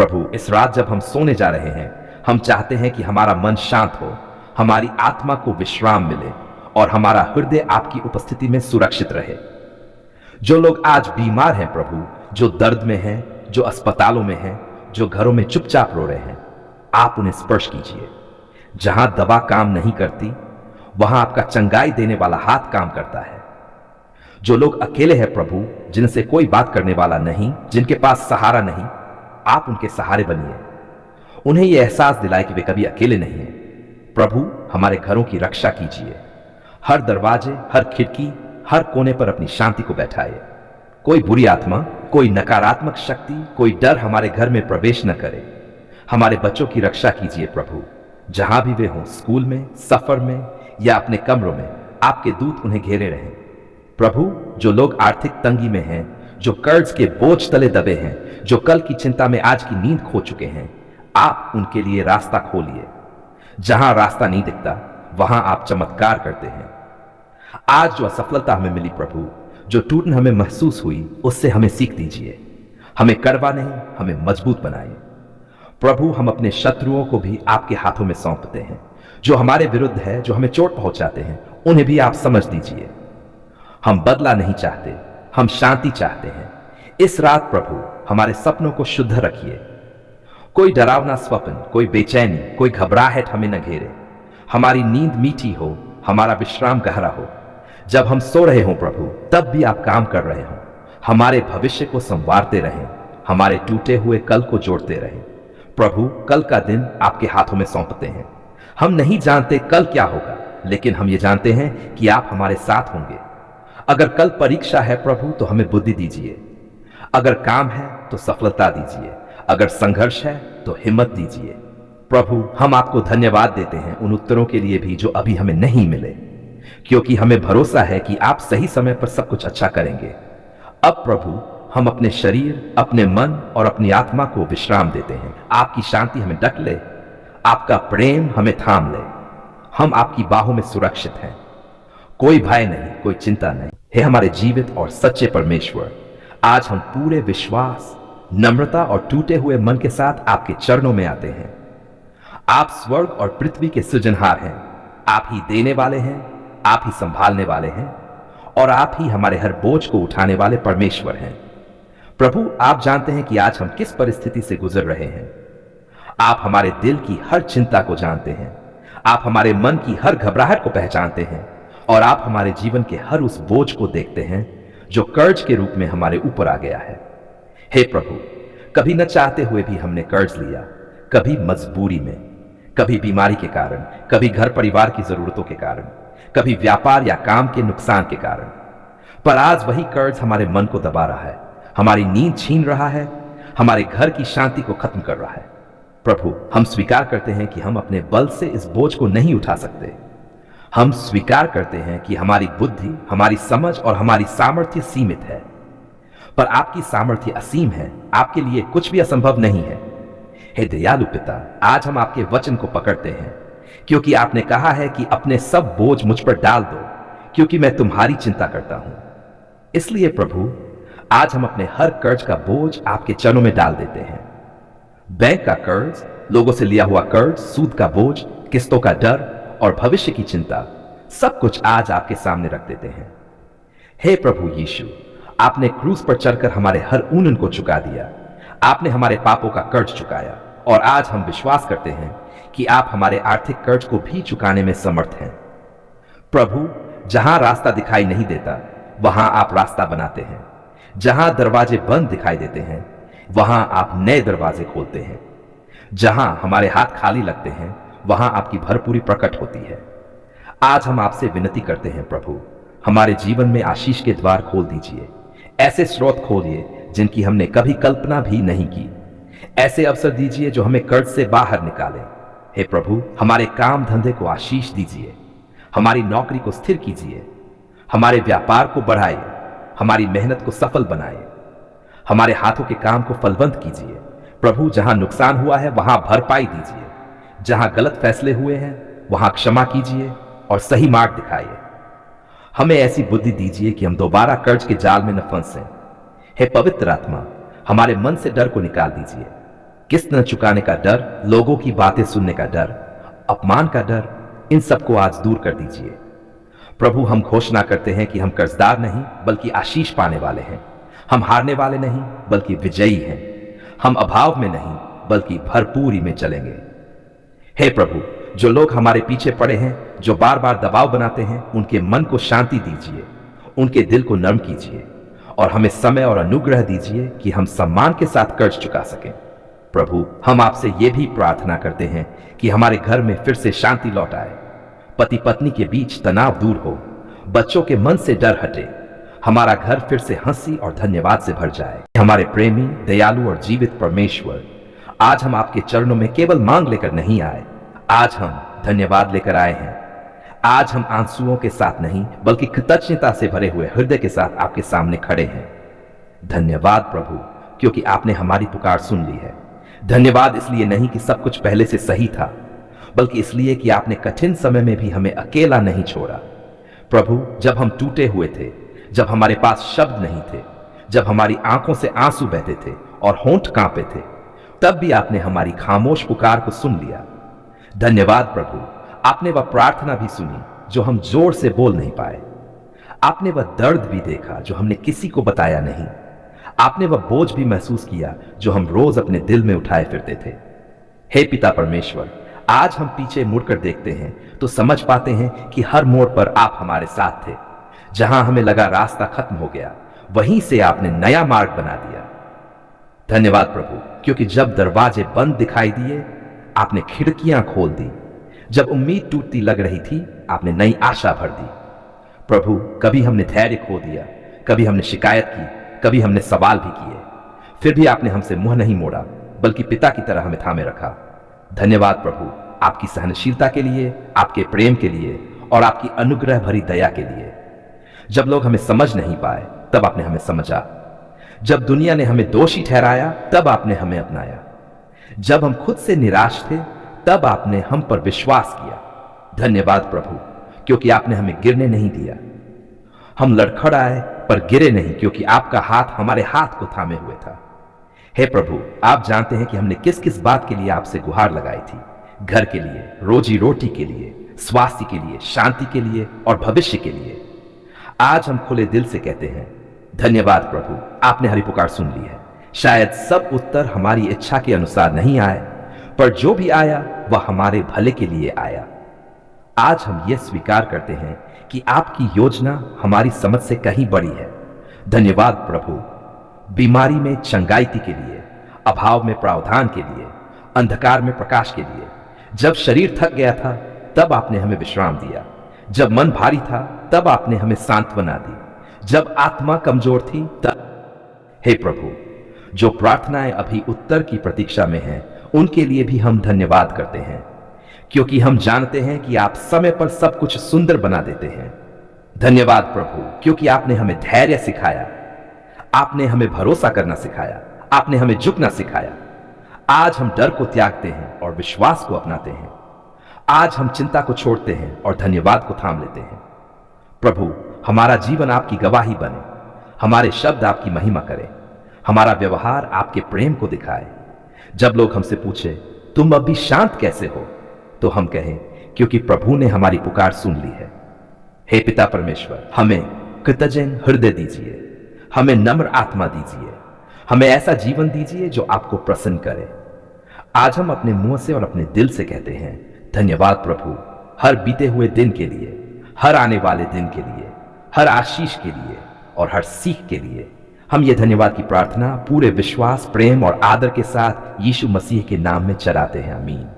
प्रभु, इस रात जब हम सोने जा रहे हैं, हम चाहते हैं कि हमारा मन शांत हो, हमारी आत्मा को विश्राम मिले और हमारा हृदय आपकी उपस्थिति में सुरक्षित रहे। जो लोग आज बीमार हैं प्रभु, जो दर्द में हैं, जो अस्पतालों में हैं, जो घरों में चुपचाप रो रहे हैं, आप उन्हें स्पर्श कीजिए। जहां दवा काम नहीं करती, वहां आपका चंगाई देने वाला हाथ काम करता है। जो लोग अकेले हैं प्रभु, जिनसे कोई बात करने वाला नहीं, जिनके पास सहारा नहीं, आप उनके सहारे बनिए। उन्हें यह एहसास दिलाए कि वे कभी अकेले नहीं हैं। प्रभु, हमारे घरों की रक्षा कीजिए। हर दरवाजे, हर खिड़की, हर कोने पर अपनी शांति को बैठाइए। कोई बुरी आत्मा, कोई नकारात्मक शक्ति, कोई डर हमारे घर में प्रवेश न करे। हमारे बच्चों की रक्षा कीजिए प्रभु। जहां भी वे हों, स्कूल में, सफर में या अपने कमरों में, आपके दूत उन्हें घेरे रहें। प्रभु, जो लोग आर्थिक तंगी में हैं, जो कर्ज के बोझ तले दबे हैं, जो कल की चिंता में आज की नींद खो चुके हैं, आप उनके लिए रास्ता खोलिए। जहां रास्ता नहीं दिखता, वहां आप चमत्कार करते हैं। आज जो असफलता हमें मिली प्रभु, जो टूटन हमें महसूस हुई, उससे हमें सीख दीजिए। हमें कड़वा नहीं, हमें मजबूत बनाइए। प्रभु, हम अपने शत्रुओं को भी आपके हाथों में सौंपते हैं। जो हमारे विरुद्ध है, जो हमें चोट पहुंचाते हैं, उन्हें भी आप समझ दीजिए। हम बदला नहीं चाहते, हम शांति चाहते हैं। इस रात प्रभु, हमारे सपनों को शुद्ध रखिए। कोई डरावना स्वप्न, कोई बेचैनी, कोई घबराहट हमें न घेरे। हमारी नींद मीठी हो, हमारा विश्राम गहरा हो। जब हम सो रहे हों प्रभु, तब भी आप काम कर रहे हों। हमारे भविष्य को संवारते रहें, हमारे टूटे हुए कल को जोड़ते रहें। प्रभु, कल का दिन आपके हाथों में सौंपते हैं। हम नहीं जानते कल क्या होगा, लेकिन हम ये जानते हैं कि आप हमारे साथ होंगे। अगर कल परीक्षा है प्रभु, तो हमें बुद्धि दीजिए। अगर काम है तो सफलता दीजिए। अगर संघर्ष है तो हिम्मत दीजिए। प्रभु, हम आपको धन्यवाद देते हैं उन उत्तरों के लिए भी जो अभी हमें नहीं मिले, क्योंकि हमें भरोसा है कि आप सही समय पर सब कुछ अच्छा करेंगे। अब प्रभु, हम अपने शरीर, अपने मन और अपनी आत्मा को विश्राम देते हैं। आपकी शांति हमें ढक ले, आपका प्रेम हमें थाम ले। हम आपकी बाहों में सुरक्षित हैं। कोई भय नहीं, कोई चिंता नहीं। हे हमारे जीवित और सच्चे परमेश्वर, आज हम पूरे विश्वास, नम्रता और टूटे हुए मन के साथ आपके चरणों में आते हैं। आप स्वर्ग और पृथ्वी के सृजनहार हैं। आप ही देने वाले हैं, आप ही संभालने वाले हैं और आप ही हमारे हर बोझ को उठाने वाले परमेश्वर हैं। प्रभु, आप जानते हैं कि आज हम किस परिस्थिति से गुजर रहे हैं। आप हमारे दिल की हर चिंता को जानते हैं। आप हमारे मन की हर घबराहट को पहचानते हैं और आप हमारे जीवन के हर उस बोझ को देखते हैं जो कर्ज के रूप में हमारे ऊपर आ गया है। हे प्रभु, कभी न चाहते हुए भी हमने कर्ज लिया, कभी मजबूरी में, कभी बीमारी के कारण, कभी घर परिवार की जरूरतों के कारण, कभी व्यापार या काम के नुकसान के कारण। पर आज वही कर्ज हमारे मन को दबा रहा है, हमारी नींद छीन रहा है, हमारे घर की शांति को खत्म कर रहा है। प्रभु, हम स्वीकार करते हैं कि हम अपने बल से इस बोझ को नहीं उठा सकते। हम स्वीकार करते हैं कि हमारी बुद्धि, हमारी समझ और हमारी सामर्थ्य सीमित है, पर आपकी सामर्थ्य असीम है। आपके लिए कुछ भी असंभव नहीं है। हे दयालु पिता, आज हम आपके वचन को पकड़ते हैं, क्योंकि आपने कहा है कि अपने सब बोझ मुझ पर डाल दो, क्योंकि मैं तुम्हारी चिंता करता हूं। इसलिए प्रभु, आज हम अपने हर कर्ज का बोझ आपके चरणों में डाल देते हैं। बैंक का कर्ज, लोगों से लिया हुआ कर्ज, सूद का बोझ, किस्तों का डर और भविष्य की चिंता, सब कुछ आज आपके सामने रख देते हैं। हे प्रभु यीशु, आपने क्रूस पर चढ़कर हमारे हर ऊनन को चुका दिया। आपने हमारे पापों का कर्ज चुकाया और आज हम विश्वास करते हैं कि आप हमारे आर्थिक कर्ज को भी चुकाने में समर्थ हैं। प्रभु, जहां रास्ता दिखाई नहीं देता, वहां आप रास्ता बनाते हैं। जहां दरवाजे बंद दिखाई देते हैं, वहां आप नए दरवाजे खोलते हैं। जहां हमारे हाथ खाली लगते हैं, वहां आपकी भरपूरी प्रकट होती है। आज हम आपसे विनती करते हैं प्रभु, हमारे जीवन में आशीष के द्वार खोल दीजिए। ऐसे स्रोत खोलिए जिनकी हमने कभी कल्पना भी नहीं की। ऐसे अवसर दीजिए जो हमें कर्ज से बाहर निकाले। हे प्रभु, हमारे काम धंधे को आशीष दीजिए। हमारी नौकरी को स्थिर कीजिए। हमारे व्यापार को बढ़ाइए। हमारी मेहनत को सफल बनाइए। हमारे हाथों के काम को फलवंत कीजिए। प्रभु, जहां नुकसान हुआ है वहां भरपाई दीजिए। जहां गलत फैसले हुए हैं वहां क्षमा कीजिए और सही मार्ग दिखाइए। हमें ऐसी बुद्धि दीजिए कि हम दोबारा कर्ज के जाल में न फंसें। हे पवित्र आत्मा, हमारे मन से डर को निकाल दीजिए। किस्त न चुकाने का डर, लोगों की बातें सुनने का डर, अपमान का डर, इन सबको आज दूर कर दीजिए। प्रभु, हम घोषणा करते हैं कि हम कर्जदार नहीं बल्कि आशीष पाने वाले हैं। हम हारने वाले नहीं बल्कि विजयी हैं। हम अभाव में नहीं बल्कि भरपूरी में चलेंगे। हे प्रभु, जो लोग हमारे पीछे पड़े हैं, जो बार बार दबाव बनाते हैं, उनके मन को शांति दीजिए, उनके दिल को नर्म कीजिए और हमें समय और अनुग्रह दीजिए कि हम सम्मान के साथ कर्ज चुका सकें। प्रभु, हम आपसे ये भी प्रार्थना करते हैं कि हमारे घर में फिर से शांति लौट आए, पति पत्नी के बीच तनाव दूर हो, बच्चों के मन से डर हटे, हमारा घर फिर से हंसी और धन्यवाद से भर जाए। हमारे प्रेमी, दयालु और जीवित परमेश्वर, आज हम आपके चरणों में केवल मांग लेकर नहीं आए, आज हम धन्यवाद लेकर आए हैं। आज हम आंसुओं के साथ नहीं बल्कि कृतज्ञता से भरे हुए हृदय के साथ आपके सामने खड़े हैं। धन्यवाद प्रभु, क्योंकि आपने हमारी पुकार सुन ली है। धन्यवाद इसलिए नहीं कि सब कुछ पहले से सही था, बल्कि इसलिए कि आपने कठिन समय में भी हमें अकेला नहीं छोड़ा। प्रभु, जब हम टूटे हुए थे, जब हमारे पास शब्द नहीं थे, जब हमारी आंखों से आंसू बहते थे और होंठ कांपे थे, तब भी आपने हमारी खामोश पुकार को सुन लिया। धन्यवाद प्रभु, आपने वह प्रार्थना भी सुनी जो हम जोर से बोल नहीं पाए। आपने वह दर्द भी देखा जो हमने किसी को बताया नहीं। आपने वह बोझ भी महसूस किया जो हम रोज अपने दिल में उठाए फिरते थे। हे पिता परमेश्वर, आज हम पीछे मुड़कर देखते हैं तो समझ पाते हैं कि हर मोड़ पर आप हमारे साथ थे। जहां हमें लगा रास्ता खत्म हो गया, वहीं से आपने नया मार्ग बना दिया। धन्यवाद प्रभु, क्योंकि जब दरवाजे बंद दिखाई दिए, आपने खिड़कियां खोल दी। जब उम्मीद टूटती लग रही थी, आपने नई आशा भर दी। प्रभु, कभी हमने धैर्य खो दिया, कभी हमने शिकायत की, कभी हमने सवाल भी किए, फिर भी आपने हमसे मुंह नहीं मोड़ा, बल्कि पिता की तरह हमें थामे रखा। धन्यवाद प्रभु, आपकी सहनशीलता के लिए, आपके प्रेम के लिए और आपकी अनुग्रह भरी दया के लिए। जब लोग हमें समझ नहीं पाए, तब आपने हमें समझा। जब दुनिया ने हमें दोषी ठहराया, तब आपने हमें अपनाया। जब हम खुद से निराश थे, तब आपने हम पर विश्वास किया। धन्यवाद प्रभु, क्योंकि आपने हमें गिरने नहीं दिया। हम लड़खड़ाए पर गिरे नहीं, क्योंकि आपका हाथ हमारे हाथ को थामे हुए था। हे प्रभु, आप जानते हैं कि हमने किस किस बात के लिए आपसे गुहार लगाई थी। घर के लिए, रोजी रोटी के लिए, स्वास्थ्य के लिए, शांति के लिए और भविष्य के लिए। आज हम खुले दिल से कहते हैं, धन्यवाद प्रभु, आपने हमारी पुकार सुन ली है। शायद सब उत्तर हमारी इच्छा के अनुसार नहीं आए, पर जो भी आया वह हमारे भले के लिए आया। आज हम यह स्वीकार करते हैं कि आपकी योजना हमारी समझ से कहीं बड़ी है। धन्यवाद प्रभु, बीमारी में चंगाई के लिए, अभाव में प्रावधान के लिए, अंधकार में प्रकाश के लिए। जब शरीर थक गया था, तब आपने हमें विश्राम दिया। जब मन भारी था, तब आपने हमें सांत्वना दी। जब आत्मा कमजोर थी, तब। हे प्रभु, जो प्रार्थनाएं अभी उत्तर की प्रतीक्षा में हैं, उनके लिए भी हम धन्यवाद करते हैं, क्योंकि हम जानते हैं कि आप समय पर सब कुछ सुंदर बना देते हैं। धन्यवाद प्रभु, क्योंकि आपने हमें धैर्य सिखाया, आपने हमें भरोसा करना सिखाया, आपने हमें झुकना सिखाया। आज हम डर को त्यागते हैं और विश्वास को अपनाते हैं। आज हम चिंता को छोड़ते हैं और धन्यवाद को थाम लेते हैं। प्रभु, हमारा जीवन आपकी गवाही बने, हमारे शब्द आपकी महिमा करें, हमारा व्यवहार आपके प्रेम को दिखाए। जब लोग हमसे पूछे, तुम अब भी शांत कैसे हो, तो हम कहें, क्योंकि प्रभु ने हमारी पुकार सुन ली है। हे पिता परमेश्वर, हमें कृतज्ञ हृदय दीजिए, हमें नम्र आत्मा दीजिए, हमें ऐसा जीवन दीजिए जो आपको प्रसन्न करे। आज हम अपने मुंह से और अपने दिल से कहते हैं, धन्यवाद प्रभु, हर बीते हुए दिन के लिए, हर आने वाले दिन के लिए, हर आशीष के लिए और हर सीख के लिए। हम ये धन्यवाद की प्रार्थना पूरे विश्वास, प्रेम और आदर के साथ यीशु मसीह के नाम में चढ़ाते हैं। आमीन।